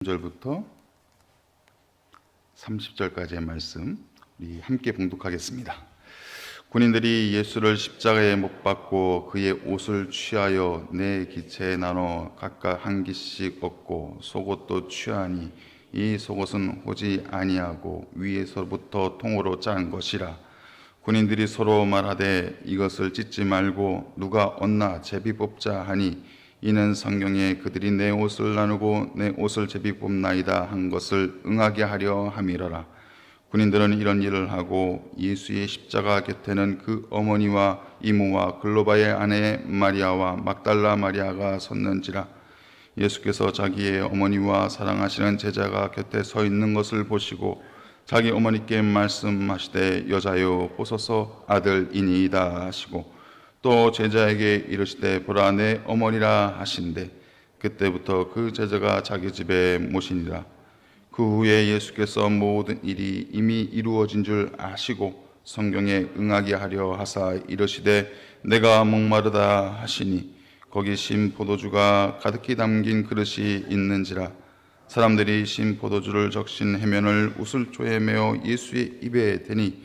절부터 30절까지의 말씀 우리 함께 봉독하겠습니다. 군인들이 예수를 십자가에 못 박고 그의 옷을 취하여 네 기체에 나눠 각각 한 기씩 얻고 속옷도 취하니 이 속옷은 호지 아니하고 위에서부터 통으로 짠 것이라. 군인들이 서로 말하되 이것을 찢지 말고 누가 얻나 제비 뽑자 하니 이는 성경에 그들이 내 옷을 나누고 내 옷을 제비 뽑나이다 한 것을 응하게 하려 함이러라. 군인들은 이런 일을 하고 예수의 십자가 곁에는 그 어머니와 이모와 글로바의 아내 마리아와 막달라 마리아가 섰는지라. 예수께서 자기의 어머니와 사랑하시는 제자가 곁에 서 있는 것을 보시고 자기 어머니께 말씀하시되 여자여 보소서 아들이니이다 하시고 또 제자에게 이르시되 보라 내 어머니라 하신대 그때부터 그 제자가 자기 집에 모시니라. 그 후에 예수께서 모든 일이 이미 이루어진 줄 아시고 성경에 응하게 하려 하사 이르시되 내가 목마르다 하시니 거기 신 포도주가 가득히 담긴 그릇이 있는지라. 사람들이 신 포도주를 적신 해면을 우슬초에 메어 예수의 입에 대니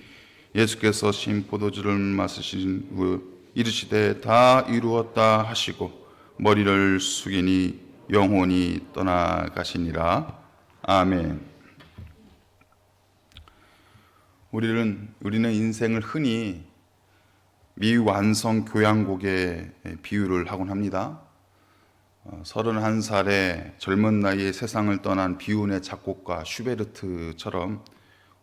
예수께서 신 포도주를 마시신 후 이르시되 다 이루었다 하시고 머리를 숙이니 영혼이 떠나가시니라. 아멘. 우리는 인생을 흔히 미완성 교향곡에 비유를 하곤 합니다. 31살의 젊은 나이에 세상을 떠난 비운의 작곡가 슈베르트처럼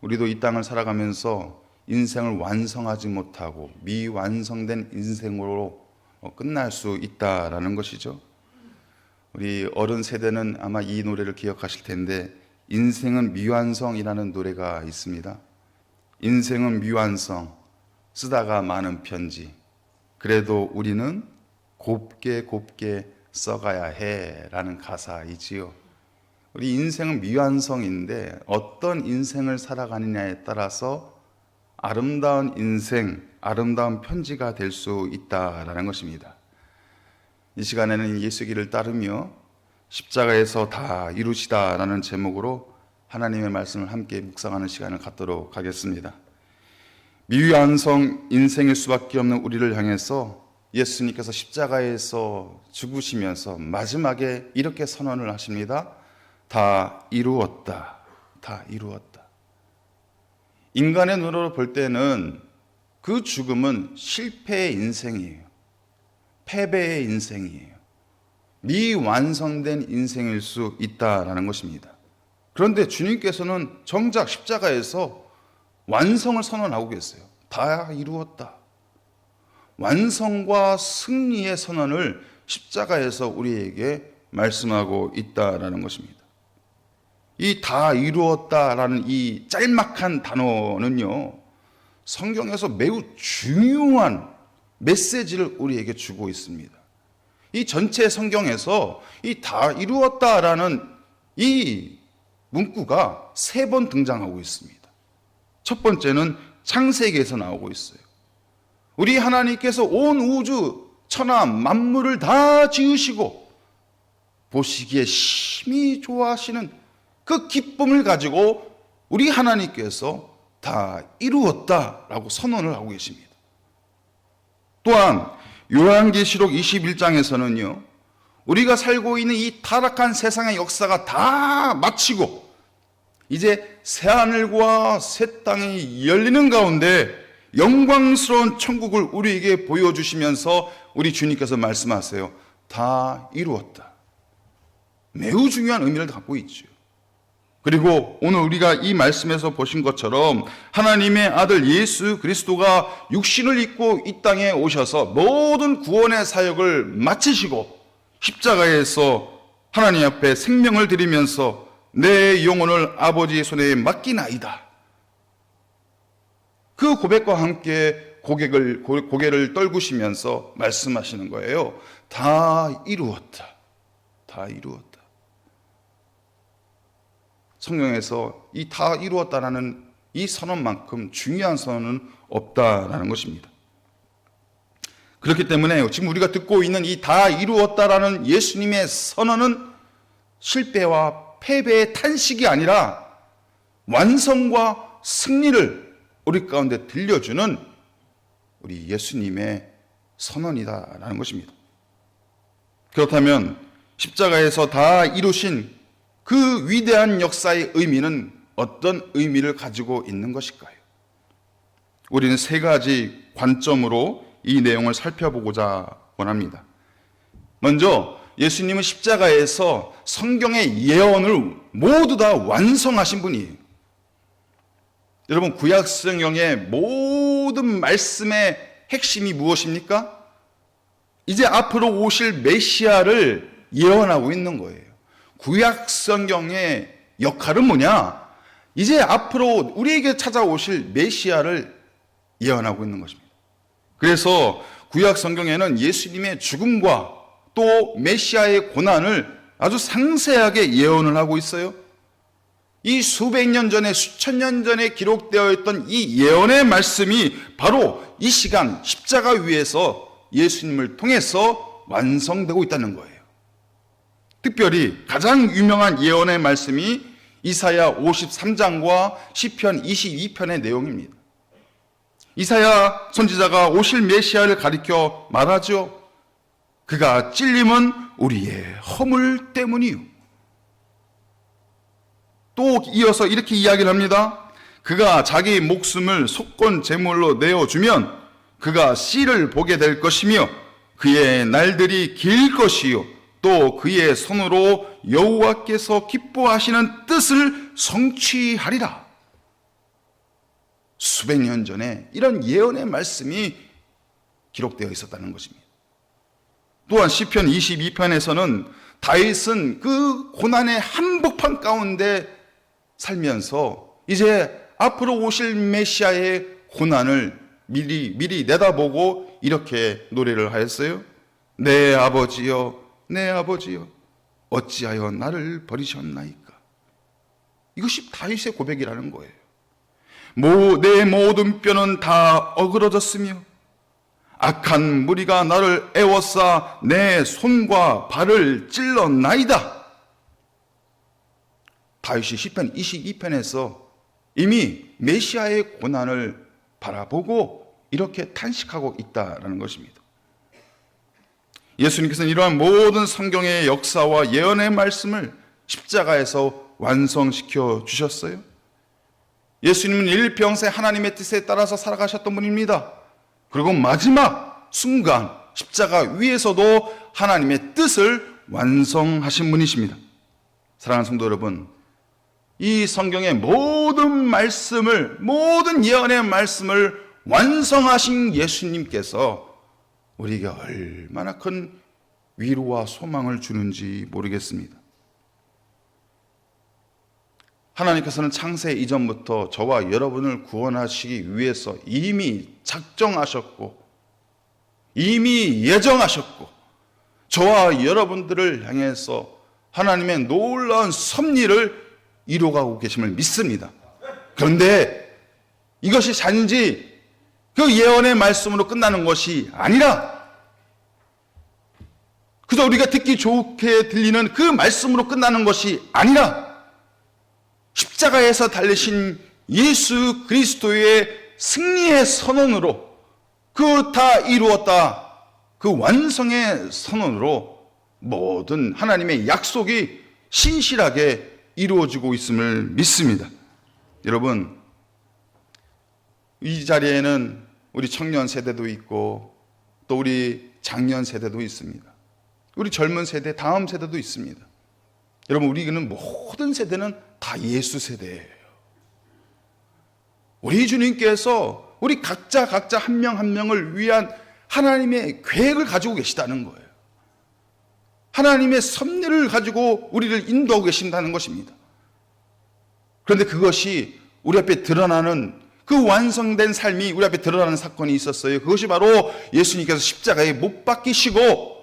우리도 이 땅을 살아가면서 인생을 완성하지 못하고 미완성된 인생으로 끝날 수 있다라는 것이죠. 우리 어른 세대는 아마 이 노래를 기억하실 텐데 인생은 미완성이라는 노래가 있습니다. 인생은 미완성, 쓰다가 많은 편지. 그래도 우리는 곱게 써가야 해라는 가사이지요. 우리 인생은 미완성인데 어떤 인생을 살아가느냐에 따라서 아름다운 인생, 아름다운 편지가 될 수 있다라는 것입니다. 이 시간에는 예수 길을 따르며 십자가에서 다 이루시다라는 제목으로 하나님의 말씀을 함께 묵상하는 시간을 갖도록 하겠습니다. 미완성 인생일 수밖에 없는 우리를 향해서 예수님께서 십자가에서 죽으시면서 마지막에 이렇게 선언을 하십니다. 다 이루었다. 다 이루었다. 인간의 눈으로 볼 때는 그 죽음은 실패의 인생이에요. 패배의 인생이에요. 미완성된 인생일 수 있다라는 것입니다. 그런데 주님께서는 정작 십자가에서 완성을 선언하고 계세요. 다 이루었다. 완성과 승리의 선언을 십자가에서 우리에게 말씀하고 있다라는 것입니다. 이 다 이루었다라는 이 짤막한 단어는요, 성경에서 매우 중요한 메시지를 우리에게 주고 있습니다. 이 전체 성경에서 이 다 이루었다라는 이 문구가 3번 등장하고 있습니다. 첫 번째는 창세기에서 나오고 있어요. 우리 하나님께서 온 우주 천하 만물을 다 지으시고 보시기에 심히 좋아하시는 그 기쁨을 가지고 우리 하나님께서 다 이루었다라고 선언을 하고 계십니다. 또한 요한계시록 21장에서는요, 우리가 살고 있는 이 타락한 세상의 역사가 다 마치고 이제 새하늘과 새 땅이 열리는 가운데 영광스러운 천국을 우리에게 보여주시면서 우리 주님께서 말씀하세요. 다 이루었다. 매우 중요한 의미를 갖고 있죠. 그리고 오늘 우리가 이 말씀에서 보신 것처럼 하나님의 아들 예수 그리스도가 육신을 입고 이 땅에 오셔서 모든 구원의 사역을 마치시고 십자가에서 하나님 앞에 생명을 드리면서 내 영혼을 아버지의 손에 맡기나이다. 그 고백과 함께 고개를 떨구시면서 말씀하시는 거예요. 다 이루었다. 다 이루었다. 성경에서 이 다 이루었다라는 이 선언만큼 중요한 선언은 없다라는 것입니다. 그렇기 때문에 지금 우리가 듣고 있는 이 다 이루었다라는 예수님의 선언은 실패와 패배의 탄식이 아니라 완성과 승리를 우리 가운데 들려주는 우리 예수님의 선언이다라는 것입니다. 그렇다면 십자가에서 다 이루신 그 위대한 역사의 의미는 어떤 의미를 가지고 있는 것일까요? 우리는 세 가지 관점으로 이 내용을 살펴보고자 원합니다. 먼저 예수님은 십자가에서 성경의 예언을 모두 다 완성하신 분이에요. 여러분, 구약 성경의 모든 말씀의 핵심이 무엇입니까? 이제 앞으로 오실 메시아를 예언하고 있는 거예요. 구약 성경의 역할은 뭐냐? 이제 앞으로 우리에게 찾아오실 메시아를 예언하고 있는 것입니다. 그래서 구약 성경에는 예수님의 죽음과 또 메시아의 고난을 아주 상세하게 예언을 하고 있어요. 이 수백 년 전에, 수천 년 전에 기록되어 있던 이 예언의 말씀이 바로 이 시간 십자가 위에서 예수님을 통해서 완성되고 있다는 거예요. 특별히 가장 유명한 예언의 말씀이 이사야 53장과 시편 22편의 내용입니다. 이사야 선지자가 오실 메시아를 가리켜 말하죠. 그가 찔림은 우리의 허물 때문이요. 또 이어서 이렇게 이야기를 합니다. 그가 자기 목숨을 속건 제물로 내어주면 그가 씨를 보게 될 것이며 그의 날들이 길 것이요 또 그의 손으로 여호와께서 기뻐하시는 뜻을 성취하리라. 수백 년 전에 이런 예언의 말씀이 기록되어 있었다는 것입니다. 또한 시편 22편에서는 다윗은 그 고난의 한복판 가운데 살면서 이제 앞으로 오실 메시아의 고난을 미리 내다보고 이렇게 노래를 하였어요. 내 아버지여, 내 아버지여, 어찌하여 나를 버리셨나이까. 이것이 다윗의 고백이라는 거예요. 내 모든 뼈는 다 어그러졌으며 악한 무리가 나를 애워싸 내 손과 발을 찔렀나이다. 다윗이 시편 22편에서 이미 메시아의 고난을 바라보고 이렇게 탄식하고 있다는 것입니다. 예수님께서는 이러한 모든 성경의 역사와 예언의 말씀을 십자가에서 완성시켜 주셨어요. 예수님은 일평생 하나님의 뜻에 따라서 살아가셨던 분입니다. 그리고 마지막 순간 십자가 위에서도 하나님의 뜻을 완성하신 분이십니다. 사랑하는 성도 여러분, 이 성경의 모든 말씀을, 모든 예언의 말씀을 완성하신 예수님께서 우리에게 얼마나 큰 위로와 소망을 주는지 모르겠습니다. 하나님께서는 창세 이전부터 저와 여러분을 구원하시기 위해서 이미 작정하셨고 이미 예정하셨고 저와 여러분들을 향해서 하나님의 놀라운 섭리를 이루어가고 계심을 믿습니다. 그런데 이것이 단지 그 예언의 말씀으로 끝나는 것이 아니라 그저 우리가 듣기 좋게 들리는 그 말씀으로 끝나는 것이 아니라 십자가에서 달리신 예수 그리스도의 승리의 선언으로 그 다 이루었다, 그 완성의 선언으로 모든 하나님의 약속이 신실하게 이루어지고 있음을 믿습니다. 여러분, 이 자리에는 우리 청년 세대도 있고 또 우리 장년 세대도 있습니다. 우리 젊은 세대, 다음 세대도 있습니다. 여러분, 우리는 모든 세대는 다 예수 세대예요. 우리 주님께서 우리 각자 한 명 한 명을 위한 하나님의 계획을 가지고 계시다는 거예요. 하나님의 섭리를 가지고 우리를 인도하고 계신다는 것입니다. 그런데 그것이 우리 앞에 드러나는 그 완성된 삶이 우리 앞에 드러나는 사건이 있었어요. 그것이 바로 예수님께서 십자가에 못 박히시고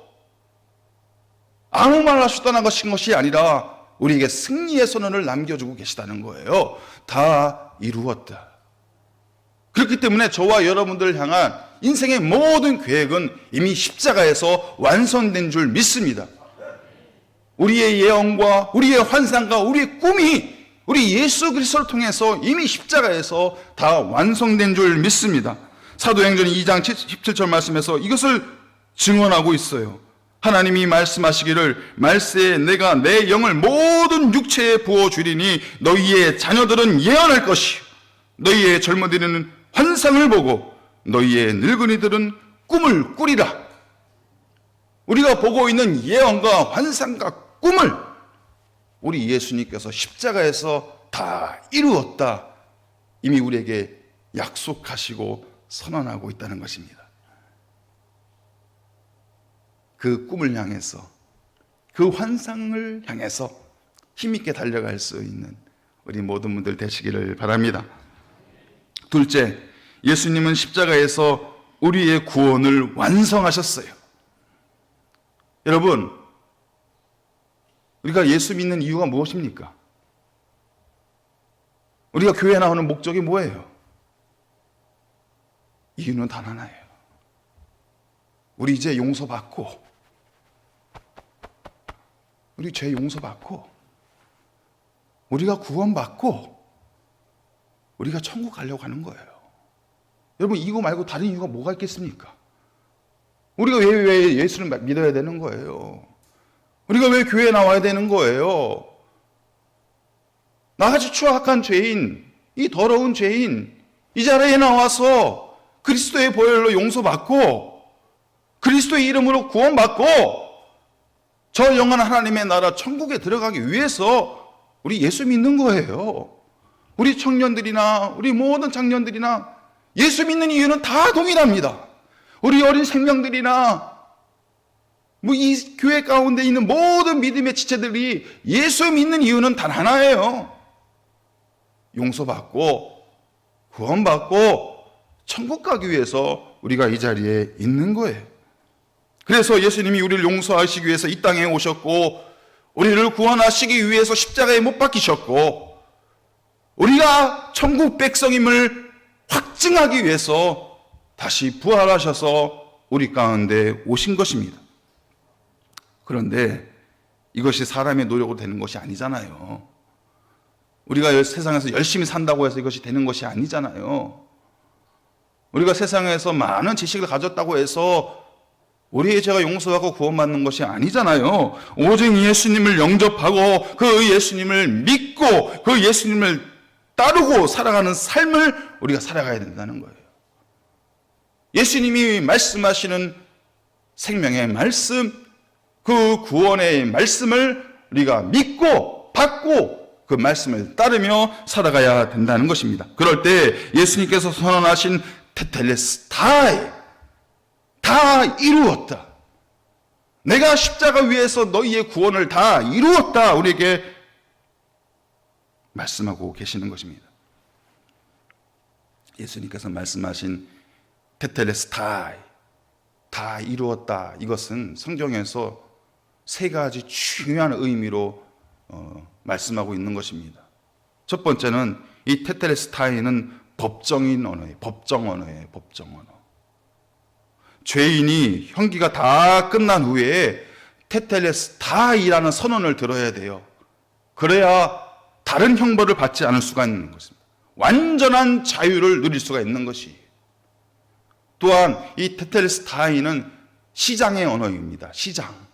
아무 말 없이 떠난 것이 아니라 우리에게 승리의 선언을 남겨주고 계시다는 거예요. 다 이루었다. 그렇기 때문에 저와 여러분들을 향한 인생의 모든 계획은 이미 십자가에서 완성된 줄 믿습니다. 우리의 예언과 우리의 환상과 우리의 꿈이 우리 예수 그리스도를 통해서 이미 십자가에서 다 완성된 줄 믿습니다. 사도행전 2장 17절 말씀에서 이것을 증언하고 있어요. 하나님이 말씀하시기를 말세에 내가 내 영을 모든 육체에 부어주리니 너희의 자녀들은 예언할 것이요 너희의 젊은이들은 환상을 보고 너희의 늙은이들은 꿈을 꾸리라. 우리가 보고 있는 예언과 환상과 꿈을 우리 예수님께서 십자가에서 다 이루었다. 이미 우리에게 약속하시고 선언하고 있다는 것입니다. 그 꿈을 향해서, 그 환상을 향해서 힘있게 달려갈 수 있는 우리 모든 분들 되시기를 바랍니다. 둘째, 예수님은 십자가에서 우리의 구원을 완성하셨어요. 여러분, 우리가 예수 믿는 이유가 무엇입니까? 우리가 교회 나오는 목적이 뭐예요? 이유는 단 하나예요. 우리 이제 용서받고, 우리 죄 용서받고, 우리가 구원받고, 우리가 천국 가려고 하는 거예요. 여러분, 이거 말고 다른 이유가 뭐가 있겠습니까? 우리가 왜 예수를 믿어야 되는 거예요? 우리가 왜 교회에 나와야 되는 거예요? 나같이 추악한 죄인, 이 더러운 죄인, 이 자리에 나와서 그리스도의 보혈로 용서받고 그리스도의 이름으로 구원받고 저 영원한 하나님의 나라 천국에 들어가기 위해서 우리 예수 믿는 거예요. 우리 청년들이나 우리 모든 장년들이나 예수 믿는 이유는 다 동일합니다. 우리 어린 생명들이나 이 교회 가운데 있는 모든 믿음의 지체들이 예수 믿는 이유는 단 하나예요. 용서받고 구원받고 천국 가기 위해서 우리가 이 자리에 있는 거예요. 그래서 예수님이 우리를 용서하시기 위해서 이 땅에 오셨고 우리를 구원하시기 위해서 십자가에 못 박히셨고 우리가 천국 백성임을 확증하기 위해서 다시 부활하셔서 우리 가운데 오신 것입니다. 그런데 이것이 사람의 노력으로 되는 것이 아니잖아요. 우리가 세상에서 열심히 산다고 해서 이것이 되는 것이 아니잖아요. 우리가 세상에서 많은 지식을 가졌다고 해서 우리의 죄가 용서하고 구원받는 것이 아니잖아요. 오직 예수님을 영접하고 그 예수님을 믿고 그 예수님을 따르고 살아가는 삶을 우리가 살아가야 된다는 거예요. 예수님이 말씀하시는 생명의 말씀, 그 구원의 말씀을 우리가 믿고 받고 그 말씀을 따르며 살아가야 된다는 것입니다. 그럴 때 예수님께서 선언하신 테텔레스타이, 다 이루었다. 내가 십자가 위에서 너희의 구원을 다 이루었다. 우리에게 말씀하고 계시는 것입니다. 예수님께서 말씀하신 테텔레스타이, 다 이루었다. 이것은 성경에서 세 가지 중요한 의미로 말씀하고 있는 것입니다. 첫 번째는 이 테텔레스타이는 법정인 언어예요. 법정 언어예요. 법정 언어. 죄인이 형기가 다 끝난 후에 테텔레스타이라는 선언을 들어야 돼요. 그래야 다른 형벌을 받지 않을 수가 있는 것입니다. 완전한 자유를 누릴 수가 있는 것이에요. 또한 이 테텔레스타이는 시장의 언어입니다. 시장.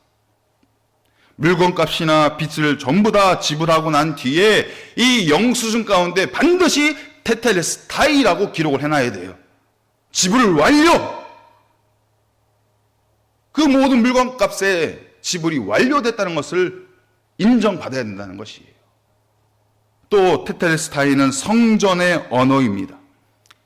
물건값이나 빚을 전부 다 지불하고 난 뒤에 이 영수증 가운데 반드시 테텔레스타이라고 기록을 해놔야 돼요. 지불 완료! 그 모든 물건값의 지불이 완료됐다는 것을 인정받아야 된다는 것이에요. 또 테텔레스타이는 성전의 언어입니다.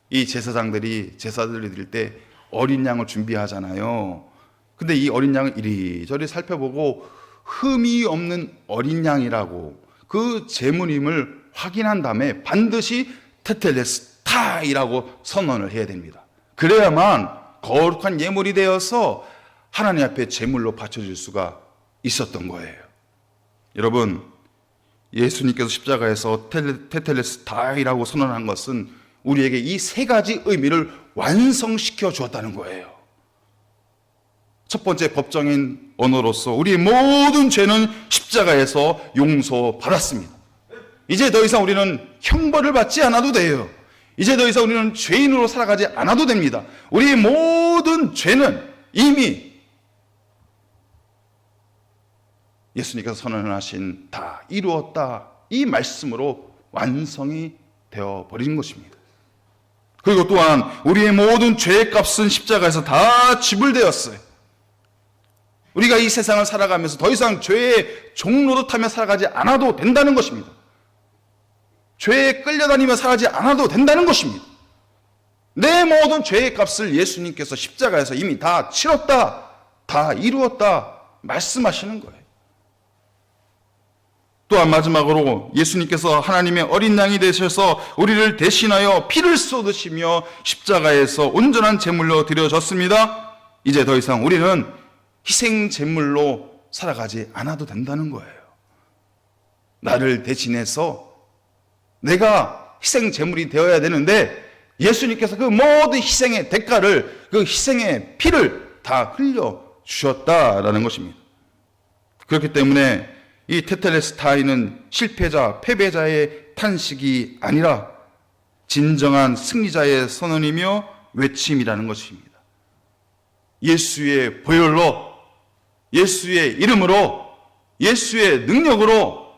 이 제사장들이 제사를 드릴 때 어린 양을 준비하잖아요. 근데 이 어린 양을 이리저리 살펴보고 흠이 없는 어린 양이라고 그 제물임을 확인한 다음에 반드시 테텔레스타이라고 선언을 해야 됩니다. 그래야만 거룩한 예물이 되어서 하나님 앞에 제물로 바쳐질 수가 있었던 거예요. 여러분, 예수님께서 십자가에서 테텔레스타이라고 선언한 것은 우리에게 이 세 가지 의미를 완성시켜 주었다는 거예요. 첫 번째 법정인 언어로서 우리의 모든 죄는 십자가에서 용서받았습니다. 이제 더 이상 우리는 형벌을 받지 않아도 돼요. 이제 더 이상 우리는 죄인으로 살아가지 않아도 됩니다. 우리의 모든 죄는 이미 예수님께서 선언하신 다 이루었다 이 말씀으로 완성이 되어버린 것입니다. 그리고 또한 우리의 모든 죄의 값은 십자가에서 다 지불되었어요. 우리가 이 세상을 살아가면서 더 이상 죄의 종로도 타며 살아가지 않아도 된다는 것입니다. 죄에 끌려다니며 살아가지 않아도 된다는 것입니다. 내 모든 죄의 값을 예수님께서 십자가에서 이미 다 치렀다, 다 이루었다 말씀하시는 거예요. 또한 마지막으로 예수님께서 하나님의 어린 양이 되셔서 우리를 대신하여 피를 쏟으시며 십자가에서 온전한 제물로 드려졌습니다. 이제 더 이상 우리는 희생 제물로 살아가지 않아도 된다는 거예요. 나를 대신해서 내가 희생 제물이 되어야 되는데 예수님께서 그 모든 희생의 대가를, 그 희생의 피를 다 흘려 주셨다라는 것입니다. 그렇기 때문에 이 테텔레스타이는 실패자, 패배자의 탄식이 아니라 진정한 승리자의 선언이며 외침이라는 것입니다. 예수의 보혈로, 예수의 이름으로, 예수의 능력으로,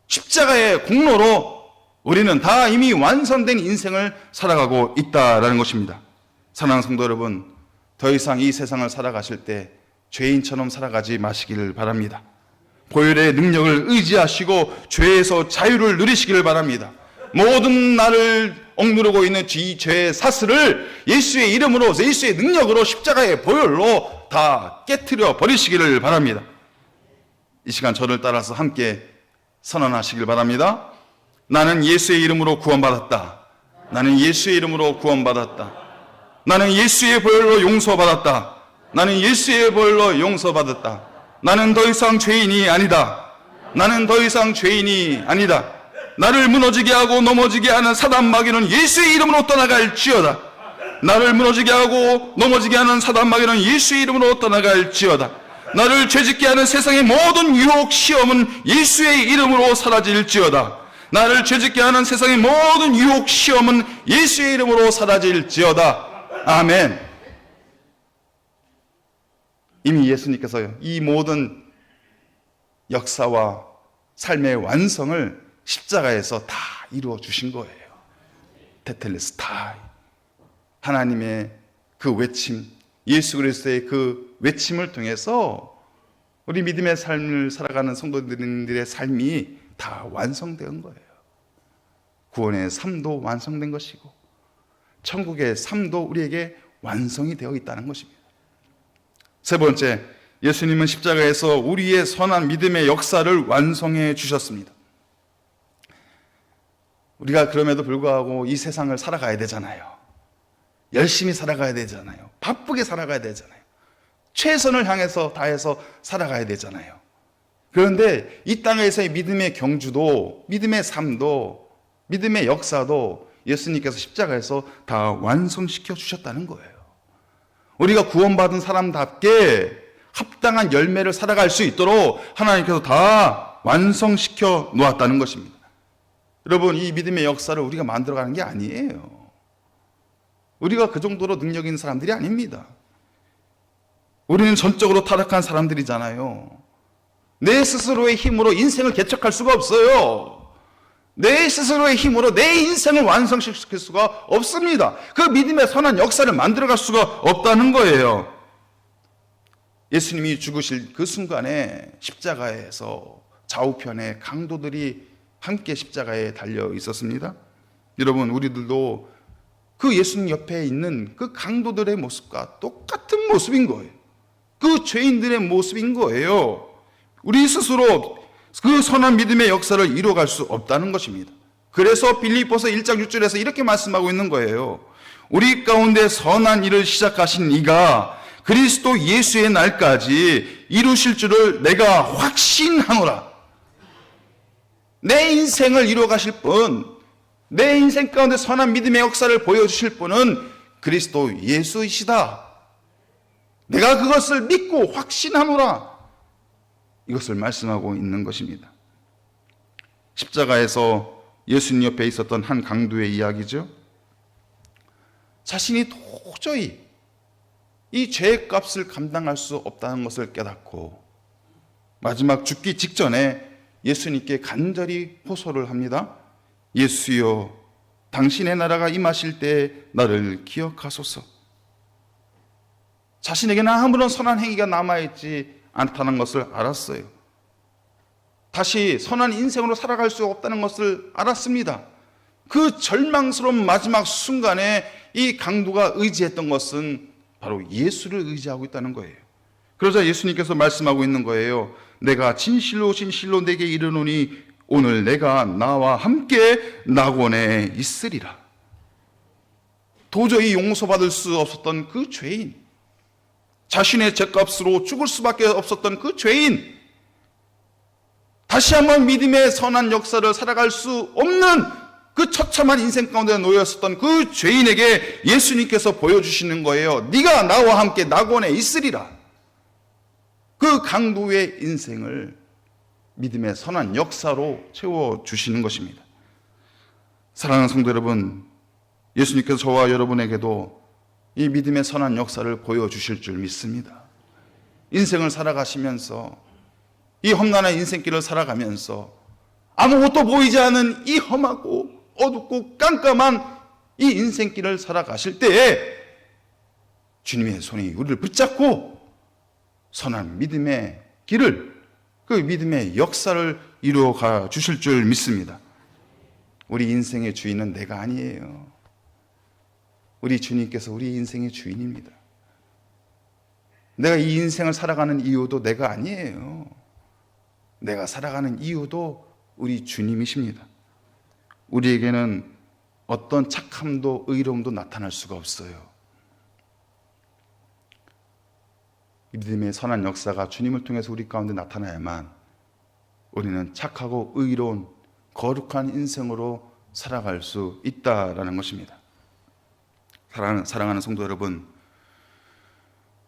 십자가의 공로로 우리는 다 이미 완성된 인생을 살아가고 있다라는 것입니다. 사랑하는 성도 여러분, 더 이상 이 세상을 살아가실 때 죄인처럼 살아가지 마시기를 바랍니다. 보혈의 능력을 의지하시고 죄에서 자유를 누리시기를 바랍니다. 모든 나를 억누르고 있는 이 죄의 사슬을 예수의 이름으로, 예수의 능력으로, 십자가의 보혈로 다 깨트려 버리시기를 바랍니다. 이 시간 저를 따라서 함께 선언하시길 바랍니다. 나는 예수의 이름으로 구원받았다. 나는 예수의 이름으로 구원받았다. 나는 예수의 보혈로 용서받았다. 나는 예수의 보혈로 용서받았다. 나는 더 이상 죄인이 아니다. 나는 더 이상 죄인이 아니다. 나를 무너지게 하고 넘어지게 하는 사단 마귀는 예수의 이름으로 떠나갈지어다. 나를 무너지게 하고 넘어지게 하는 사단 마귀는 예수의 이름으로 떠나갈지어다. 나를 죄짓게 하는 세상의 모든 유혹 시험은 예수의 이름으로 사라질지어다. 나를 죄짓게 하는 세상의 모든 유혹 시험은 예수의 이름으로 사라질지어다. 아멘. 이미 예수님께서 이 모든 역사와 삶의 완성을 십자가에서 다 이루어 주신 거예요. 테텔레스타이. 하나님의 그 외침, 예수 그리스도의 그 외침을 통해서 우리 믿음의 삶을 살아가는 성도들의 삶이 다 완성된 거예요. 구원의 삶도 완성된 것이고 천국의 삶도 우리에게 완성이 되어 있다는 것입니다. 세 번째, 예수님은 십자가에서 우리의 선한 믿음의 역사를 완성해 주셨습니다. 우리가 그럼에도 불구하고 이 세상을 살아가야 되잖아요. 열심히 살아가야 되잖아요. 바쁘게 살아가야 되잖아요. 최선을 향해서 다해서 살아가야 되잖아요. 그런데 이 땅에서의 믿음의 경주도, 믿음의 삶도, 믿음의 역사도 예수님께서 십자가에서 다 완성시켜 주셨다는 거예요. 우리가 구원받은 사람답게 합당한 열매를 살아갈 수 있도록 하나님께서 다 완성시켜 놓았다는 것입니다. 여러분, 이 믿음의 역사를 우리가 만들어가는 게 아니에요. 우리가 그 정도로 능력 있는 사람들이 아닙니다. 우리는 전적으로 타락한 사람들이잖아요. 내 스스로의 힘으로 인생을 개척할 수가 없어요. 내 스스로의 힘으로 내 인생을 완성시킬 수가 없습니다. 그 믿음의 선한 역사를 만들어갈 수가 없다는 거예요. 예수님이 죽으실 그 순간에 십자가에서 좌우편에 강도들이 함께 십자가에 달려 있었습니다. 여러분, 우리들도 그 예수님 옆에 있는 그 강도들의 모습과 똑같은 모습인 거예요. 그 죄인들의 모습인 거예요. 우리 스스로 그 선한 믿음의 역사를 이루어갈 수 없다는 것입니다. 그래서 빌립보서 1장 6절에서 이렇게 말씀하고 있는 거예요. 우리 가운데 선한 일을 시작하신 이가 그리스도 예수의 날까지 이루실 줄을 내가 확신하노라. 내 인생을 이루어가실 분, 내 인생 가운데 선한 믿음의 역사를 보여주실 분은 그리스도 예수이시다. 내가 그것을 믿고 확신하노라. 이것을 말씀하고 있는 것입니다. 십자가에서 예수님 옆에 있었던 한 강도의 이야기죠. 자신이 도저히 이 죄의 값을 감당할 수 없다는 것을 깨닫고 마지막 죽기 직전에 예수님께 간절히 호소를 합니다. 예수여, 당신의 나라가 임하실 때 나를 기억하소서. 자신에게는 아무런 선한 행위가 남아있지 않다는 것을 알았어요. 다시 선한 인생으로 살아갈 수 없다는 것을 알았습니다. 그 절망스러운 마지막 순간에 이 강도가 의지했던 것은 바로 예수를 의지하고 있다는 거예요. 그러자 예수님께서 말씀하고 있는 거예요. 내가 진실로 진실로 내게 이르노니 오늘 내가 나와 함께 낙원에 있으리라. 도저히 용서받을 수 없었던 그 죄인, 자신의 죄값으로 죽을 수밖에 없었던 그 죄인, 다시 한번 믿음의 선한 역사를 살아갈 수 없는 그 처참한 인생 가운데 놓였었던 그 죄인에게 예수님께서 보여주시는 거예요. 네가 나와 함께 낙원에 있으리라. 그 강도의 인생을 믿음의 선한 역사로 채워주시는 것입니다. 사랑하는 성도 여러분, 예수님께서 저와 여러분에게도 이 믿음의 선한 역사를 보여주실 줄 믿습니다. 인생을 살아가시면서, 이 험난한 인생길을 살아가면서 아무것도 보이지 않은 이 험하고 어둡고 깜깜한 이 인생길을 살아가실 때에 주님의 손이 우리를 붙잡고 선한 믿음의 길을, 그 믿음의 역사를 이루어가 주실 줄 믿습니다. 우리 인생의 주인은 내가 아니에요. 우리 주님께서 우리 인생의 주인입니다. 내가 이 인생을 살아가는 이유도 내가 아니에요. 내가 살아가는 이유도 우리 주님이십니다. 우리에게는 어떤 착함도 의로움도 나타날 수가 없어요. 믿음의 선한 역사가 주님을 통해서 우리 가운데 나타나야만 우리는 착하고 의로운 거룩한 인생으로 살아갈 수 있다라는 것입니다. 사랑하는 성도 여러분,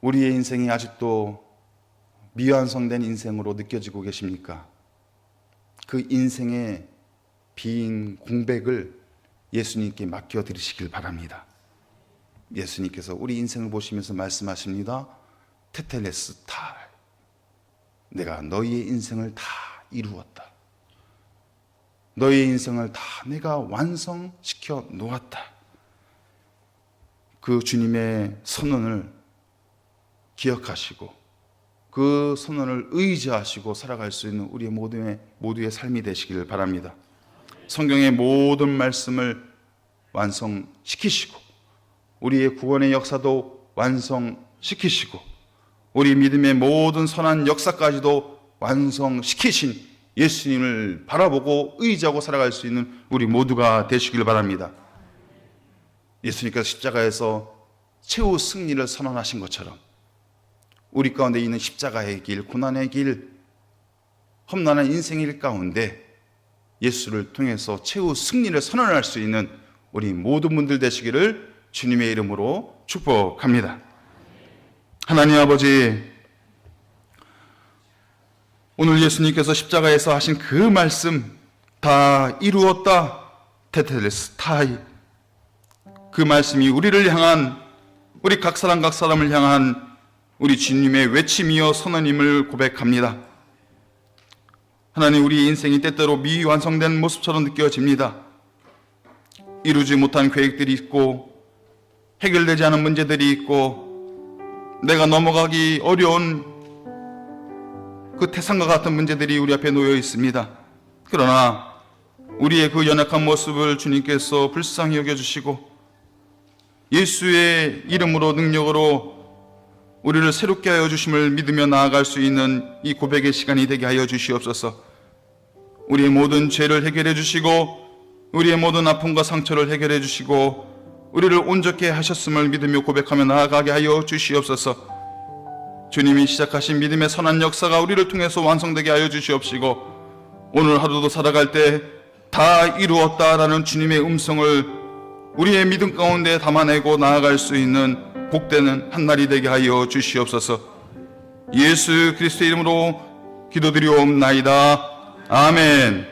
우리의 인생이 아직도 미완성된 인생으로 느껴지고 계십니까? 그 인생의 빈 공백을 예수님께 맡겨드리시길 바랍니다. 예수님께서 우리 인생을 보시면서 말씀하십니다. 테텔레스타이, 내가 너희의 인생을 다 이루었다. 너희의 인생을 다 내가 완성시켜 놓았다. 그 주님의 선언을 기억하시고 그 선언을 의지하시고 살아갈 수 있는 우리 모두의 삶이 되시기를 바랍니다. 성경의 모든 말씀을 완성시키시고 우리의 구원의 역사도 완성시키시고 우리 믿음의 모든 선한 역사까지도 완성시키신 예수님을 바라보고 의지하고 살아갈 수 있는 우리 모두가 되시길 바랍니다. 예수님께서 십자가에서 최후 승리를 선언하신 것처럼 우리 가운데 있는 십자가의 길, 고난의 길, 험난한 인생의 길 가운데 예수를 통해서 최후 승리를 선언할 수 있는 우리 모든 분들 되시기를 주님의 이름으로 축복합니다. 하나님 아버지, 오늘 예수님께서 십자가에서 하신 그 말씀 다 이루었다 테텔레스타이, 그 말씀이 우리를 향한, 우리 각 사람을 향한 우리 주님의 외침이여 선언임을 고백합니다. 하나님, 우리 인생이 때때로 미완성된 모습처럼 느껴집니다. 이루지 못한 계획들이 있고 해결되지 않은 문제들이 있고 내가 넘어가기 어려운 그 태산과 같은 문제들이 우리 앞에 놓여 있습니다. 그러나 우리의 그 연약한 모습을 주님께서 불쌍히 여겨주시고 예수의 이름으로 능력으로 우리를 새롭게 하여 주심을 믿으며 나아갈 수 있는 이 고백의 시간이 되게 하여 주시옵소서. 우리의 모든 죄를 해결해 주시고 우리의 모든 아픔과 상처를 해결해 주시고 우리를 온전케 하셨음을 믿으며 고백하며 나아가게 하여 주시옵소서. 주님이 시작하신 믿음의 선한 역사가 우리를 통해서 완성되게 하여 주시옵시고 오늘 하루도 살아갈 때 다 이루었다라는 주님의 음성을 우리의 믿음 가운데 담아내고 나아갈 수 있는 복되는 한 날이 되게 하여 주시옵소서. 예수 그리스도의 이름으로 기도드리옵나이다. 아멘.